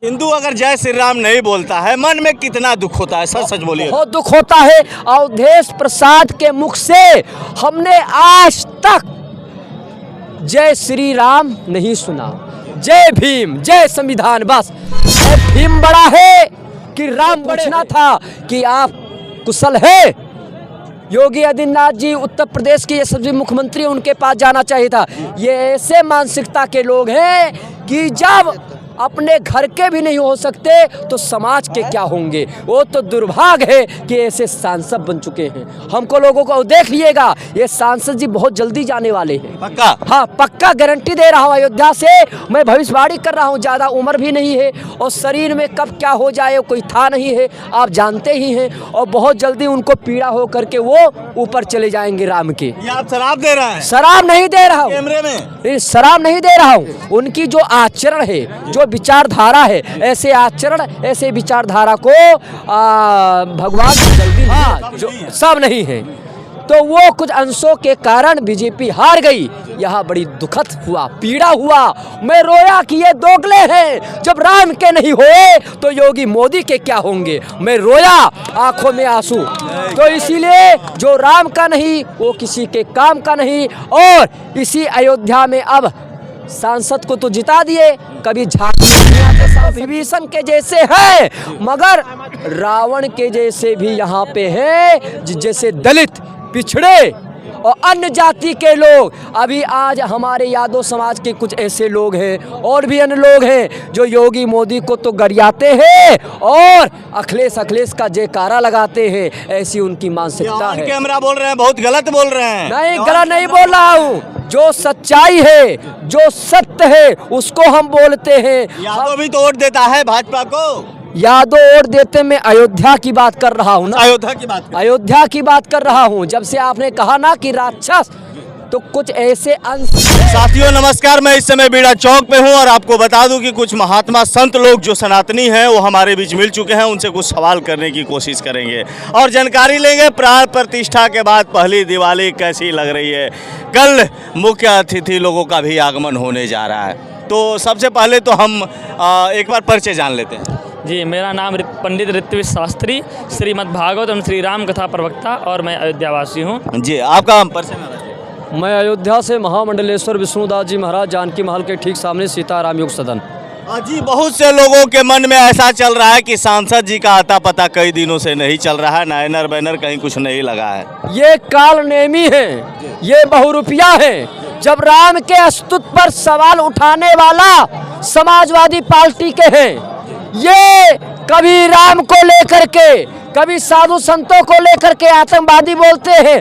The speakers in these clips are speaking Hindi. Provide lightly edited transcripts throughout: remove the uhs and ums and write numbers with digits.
हिंदू अगर जय श्री राम नहीं बोलता है, मन में कितना दुख होता है? सच सच बोलिए। बहुत दुख होता है। अवधेश प्रसाद के मुख से हमने आज तक जय श्री राम नहीं सुना। जय भीम, जय संविधान, बस। भीम बड़ा है कि राम पूछना था कि आप कुशल है। योगी आदित्यनाथ जी उत्तर प्रदेश के यशस्वी मुख्यमंत्री, उनके पास जाना चाहिए था। ये ऐसे मानसिकता के लोग हैं कि जब अपने घर के भी नहीं हो सकते तो समाज के क्या होंगे। वो तो दुर्भाग्य है कि ऐसे सांसद बन चुके हैं। हमको लोगों को देख लिएगा, ये सांसद जी बहुत जल्दी जाने वाले हैं। पक्का? हाँ, पक्का गारंटी दे रहा हूँ। अयोध्या से मैं भविष्यवाणी कर रहा हूँ। ज़्यादा उम्र भी नहीं है और शरीर में कब क्या हो जाए कोई था नहीं है, आप जानते ही हैं। और बहुत जल्दी उनको पीड़ा हो करके वो ऊपर चले जाएंगे राम के। ये आप शराब दे रहे हैं? शराब नहीं दे रहा हूँ, कैमरे में शराब नहीं दे रहा हूँ। उनकी जो आचरण है, जो विचारधारा है, ऐसे आचरण, ऐसे विचारधारा को भगवान जल्दी जो सब नहीं है। तो वो कुछ अंशों के कारण बीजेपी हार गई। यह बड़ी दुखद हुआ, पीड़ा हुआ। मैं रोया कि ये दोगले हैं। जब राम के नहीं हुए तो योगी मोदी के क्या होंगे। मैं रोया, आंखों में आंसू। तो इसीलिए जो राम का नहीं वो किसी के काम का नहीं। और इसी अयोध्या में अब सांसद को तो जिता दिए, कभी विभीषण के जैसे है, मगर रावण के जैसे भी यहाँ पे है, जैसे दलित, पिछड़े और अन्य जाति के लोग। अभी आज हमारे यादव समाज के कुछ ऐसे लोग हैं और भी अन्य लोग हैं जो योगी मोदी को तो गरियाते हैं और अखिलेश का जयकारा लगाते हैं। ऐसी उनकी मानसिकता है। कैमरा बोल रहे हैं, बहुत गलत बोल रहे हैं। नहीं, गलत नहीं बोल रहा हूँ। जो सच्चाई है, जो सत्य है, उसको हम बोलते हैं। यादव भी तो वोट देता है भाजपा को। यादव वोट देते, मैं अयोध्या की बात कर रहा हूँ ना। अयोध्या की बात कर रहा हूँ। जब से आपने कहा ना कि राक्षस, तो कुछ ऐसे अंश। साथियों नमस्कार, मैं इस समय बीड़ा चौक पे हूँ और आपको बता दूं कि कुछ महात्मा संत लोग जो सनातनी हैं वो हमारे बीच मिल चुके हैं। उनसे कुछ सवाल करने की कोशिश करेंगे और जानकारी लेंगे प्राण प्रतिष्ठा के बाद पहली दिवाली कैसी लग रही है। कल मुख्य अतिथि लोगों का भी आगमन होने जा रहा है। तो सबसे पहले तो हम एक बार परिचय जान लेते हैं। जी, मेरा नाम पंडित ऋत्विज शास्त्री, श्रीमद् भागवत एवं श्री राम कथा प्रवक्ता, और मैं अयोध्यावासी हूँ। जी, आपका परिचय? मैं अयोध्या से महामंडलेश्वर विष्णुदास जी महाराज, जानकी महल के ठीक सामने सीताराम युग सदन। जी, बहुत से लोगों के मन में ऐसा चल रहा है कि सांसद जी का आता पता कई दिनों से नहीं चल रहा है, बैनर बैनर कहीं कुछ नहीं लगा है। ये कालनेमी है, ये बहुरूपिया है। जब राम के अस्तित्व पर सवाल उठाने वाला समाजवादी पार्टी के हैं, ये कभी राम को लेकर के, कभी साधु संतों को लेकर के आतंकवादी बोलते हैं।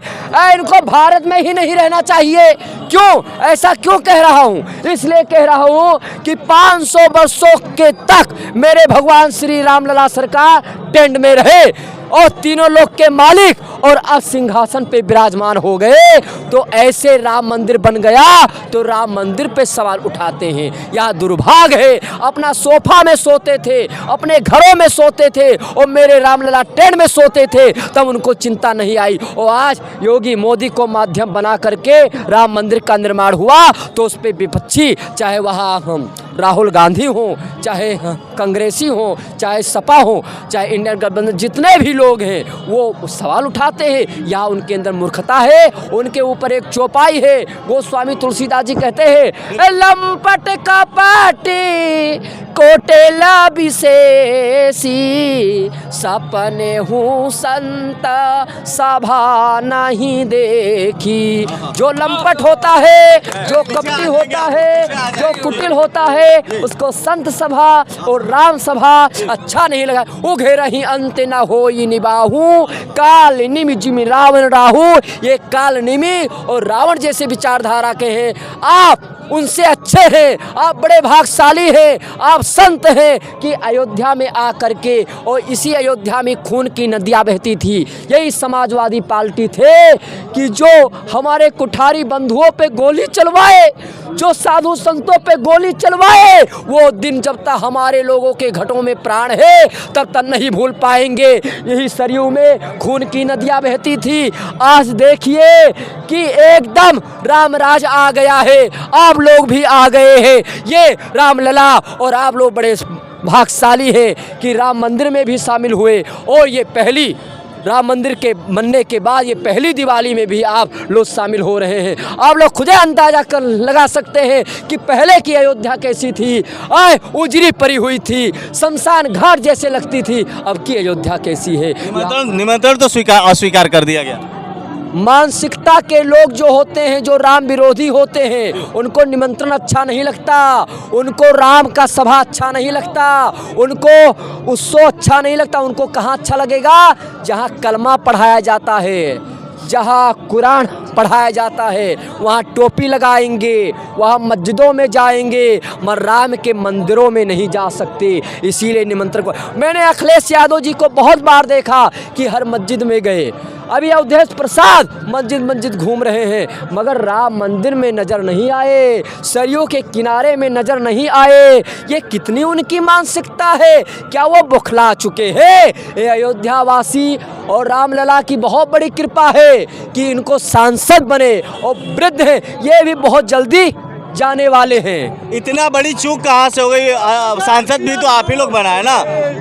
इनको भारत में ही नहीं रहना चाहिए। क्यों ऐसा क्यों कह रहा हूँ? इसलिए कह रहा हूँ कि 500 वर्षों के तक मेरे भगवान श्री राम लला सरकार टेंट में रहे और तीनों लोक के मालिक, और अब सिंहासन पे विराजमान हो गए। तो ऐसे राम मंदिर बन गया तो राम मंदिर पे सवाल उठाते हैं। यह दुर्भाग्य है। अपना सोफा में सोते थे, अपने घरों में सोते थे और मेरे रामलला टेंट में सोते थे, तब उनको चिंता नहीं आई। और आज योगी मोदी को माध्यम बना करके राम मंदिर का निर्माण हुआ तो उस पर विपक्षी, चाहे वहाँ हम राहुल गांधी हो, चाहे कांग्रेसी हो, चाहे सपा हो, चाहे इंडियन गठबंधन, जितने भी लोग हैं वो सवाल उठाते हैं। या उनके अंदर मूर्खता है, उनके ऊपर एक चौपाई है। गोस्वामी तुलसीदास जी कहते हैं, लंपट का पाटी कोटेला विशेषी, सपने हूँ संत सभा नहीं देखी। जो लंपट होता है, जो कपटी होता है, जो कुटिल होता है, उसको संत सभा और राम सभा अच्छा नहीं लगा। उघे रही अंत न होई निबाहू, काल निमि जिमि रावण राहू। ये काल निमि और रावण जैसे विचारधारा के हैं। आप उनसे अच्छे हैं, आप बड़े भाग्यशाली हैं, आप संत हैं कि अयोध्या में आकर के, और इसी अयोध्या में खून की नदियाँ बहती थी। यही समाजवादी पार्टी थे कि जो हमारे कुठारी बंधुओं पे गोली चलवाए, जो साधु संतों पे गोली चलवाए। वो दिन जब तक हमारे लोगों के घटों में प्राण है तब तक नहीं भूल पाएंगे। यही सरयू में खून की नदियाँ बहती थी। आज देखिए कि एकदम रामराज आ गया है, आप लोग भी आ गए हैं। ये रामलला और आप लोग बड़े भाग्यशाली हैं कि राम मंदिर में भी शामिल हुए, और ये पहली राम मंदिर के बनने के बाद ये पहली दिवाली में भी आप लोग शामिल हो रहे हैं। आप लोग खुद अंदाजा कर लगा सकते हैं कि पहले की अयोध्या कैसी थी, उजरी पड़ी हुई थी, शमशान घाट जैसे लगती थी, अब की अयोध्या कैसी है। निमंत्रण तो अस्वीकार कर दिया गया। मानसिकता के लोग जो होते हैं, जो राम विरोधी होते हैं, उनको निमंत्रण अच्छा नहीं लगता, उनको राम का सभा अच्छा नहीं लगता, उनको उत्सव अच्छा नहीं लगता। उनको कहाँ अच्छा लगेगा? जहाँ कलमा पढ़ाया जाता है, जहाँ कुरान पढ़ाया जाता है, वहाँ टोपी लगाएंगे, वहाँ मस्जिदों में जाएंगे, मगर राम के मंदिरों में नहीं जा सकते। इसीलिए निमंत्रण को मैंने अखिलेश यादव जी को बहुत बार देखा कि हर मस्जिद में गए। अभी अवधेश प्रसाद मस्जिद घूम रहे हैं, मगर राम मंदिर में नज़र नहीं आए, सरयू के किनारे में नज़र नहीं आए। ये कितनी उनकी मानसिकता है? क्या वो बौखला चुके हैं? ये अयोध्यावासी और रामलला की बहुत बड़ी कृपा है कि इनको सांसद बने, और वृद्ध हैं, ये भी बहुत जल्दी जाने वाले हैं। इतना बड़ी चूक कहाँ से हो गई? सांसद भी तो आप ही लोग बना है ना।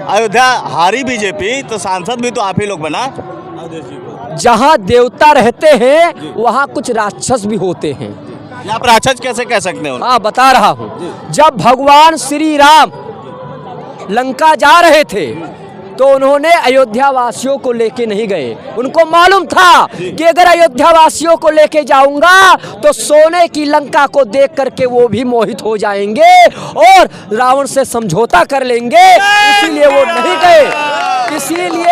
अयोध्या हारी बीजेपी, तो सांसद भी तो आप ही लोग बना। जहाँ देवता रहते हैं वहाँ कुछ राक्षस भी होते हैं। आप राक्षस कैसे कह सकते हो? हाँ, बता रहा हूँ। जब भगवान श्री राम लंका जा रहे थे तो उन्होंने अयोध्या वासियों को लेके नहीं गए। उनको मालूम था कि अगर अयोध्या वासियों को लेके जाऊंगा तो सोने की लंका को देख करके वो भी मोहित हो जाएंगे और रावण से समझौता कर लेंगे। इसीलिए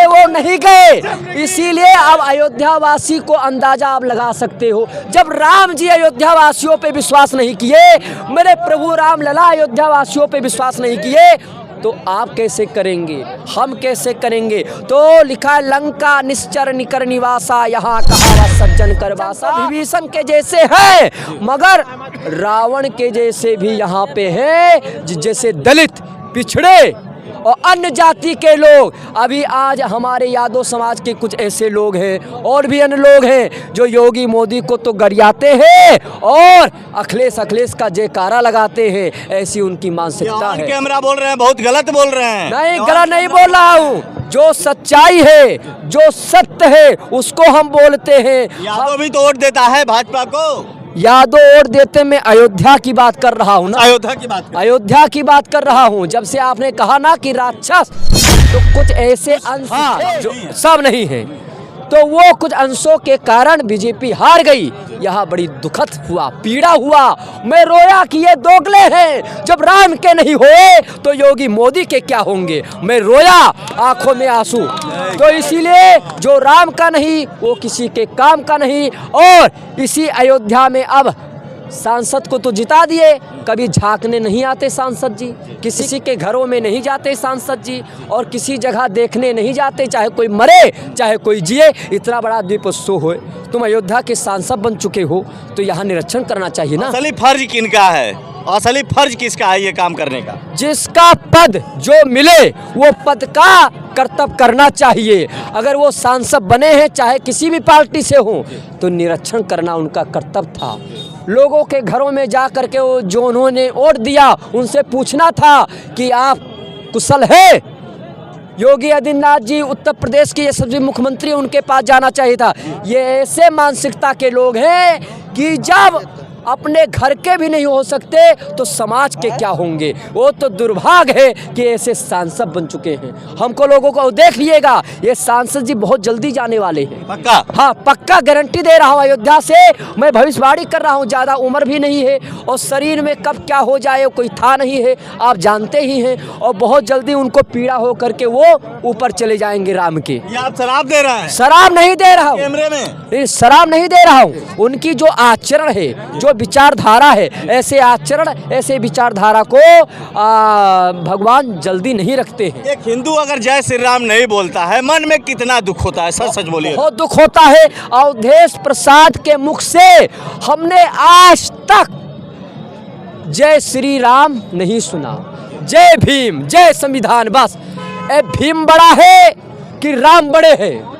वो नहीं गए। इसीलिए अब अयोध्या वासी को अंदाजा आप लगा सकते हो। जब राम जी अयोध्या वासियों पे विश्वास नहीं किए, मेरे प्रभु राम लला अयोध्या वासियों पे विश्वास नहीं किए, तो आप कैसे करेंगे? हम कैसे करेंगे? तो लिखा लंका निश्चर निकर निवासा, यहाँ कहावत सज्जन कर वासा। विभीषण के जैसे है, मगर रावण के जैसे भी यहाँ पे है, जैसे दलित, पिछड़े और अन्य जाति के लोग। अभी आज हमारे यादव समाज के कुछ ऐसे लोग हैं और भी अन्य लोग हैं जो योगी मोदी को तो गरियाते हैं और अखिलेश का जयकारा लगाते हैं। ऐसी उनकी मानसिकता है। कैमरा बोल रहे हैं, बहुत गलत बोल रहे हैं। नहीं, गलत नहीं बोल रहा हूँ। जो सच्चाई है, जो सत्य है, उसको हम बोलते हैं। यादव भी तो वोट देता है भाजपा को। यादव वोट देते, मैं अयोध्या की बात कर रहा हूँ ना। अयोध्या की बात कर रहा हूँ। जब से आपने कहा ना कि राक्षस, तो कुछ ऐसे अंश जो सब नहीं है, तो वो कुछ अंशों के कारण बीजेपी हार गई। यह बड़ी दुखद हुआ, पीड़ा हुआ। मैं रोया कि ये दोगले हैं। जब राम के नहीं हुए तो योगी मोदी के क्या होंगे? मैं रोया, आंखों में आंसू। तो इसीलिए जो राम का नहीं वो किसी के काम का नहीं। और इसी अयोध्या में अब सांसद को तो जिता दिए, कभी झांकने नहीं आते सांसद जी, किसी के घरों में नहीं जाते सांसद जी, और किसी जगह देखने नहीं जाते, चाहे कोई मरे चाहे कोई जिए। इतना बड़ा दीपोत्सव हो, तुम अयोध्या के सांसद बन चुके हो, तो यहाँ निरीक्षण करना चाहिए ना। असली फर्ज किनका है? असली फर्ज किसका है ये काम करने का? जिसका पद जो मिले वो पद का कर्तव्य करना चाहिए। अगर वो सांसद बने हैं चाहे किसी भी पार्टी से हो, तो निरीक्षण करना उनका कर्तव्य था। लोगों के घरों में जा करके वो जो उन्होंने वोट दिया उनसे पूछना था कि आप कुशल है। योगी आदित्यनाथ जी उत्तर प्रदेश के यशस्वी मुख्यमंत्री, उनके पास जाना चाहिए था। ये ऐसे मानसिकता के लोग हैं कि जब अपने घर के भी नहीं हो सकते तो समाज के क्या होंगे। वो तो दुर्भाग्य है कि ऐसे सांसद बन चुके हैं। हमको लोगों को देख लिएगा, ये सांसद जी बहुत जल्दी जाने वाले हैं। पक्का? हाँ, पक्का गारंटी दे रहा हूँ। अयोध्या से मैं भविष्यवाणी कर रहा हूँ। ज़्यादा उम्र भी नहीं है और शरीर में कब क्या हो जाए कोई था नहीं है, आप जानते ही हैं। और बहुत जल्दी उनको पीड़ा हो करके वो ऊपर चले जाएंगे राम के। ये आप शराब दे रहे हैं? शराब नहीं दे रहा हूँ, कैमरे में शराब नहीं दे रहा हूँ। उनकी जो आचरण है, जो विचारधारा है, ऐसे आचरण, ऐसे विचारधारा को भगवान जल्दी नहीं रखते हैं। एक हिंदू अगर जय श्री राम नहीं बोलता है, मन में कितना दुख होता है? सच सच बोलिए। बहुत दुख होता है। अवधेश प्रसाद के मुख से हमने आज तक जय श्री राम नहीं सुना। जय भीम, जय संविधान, बस। भीम बड़ा है कि राम बड़े हैं?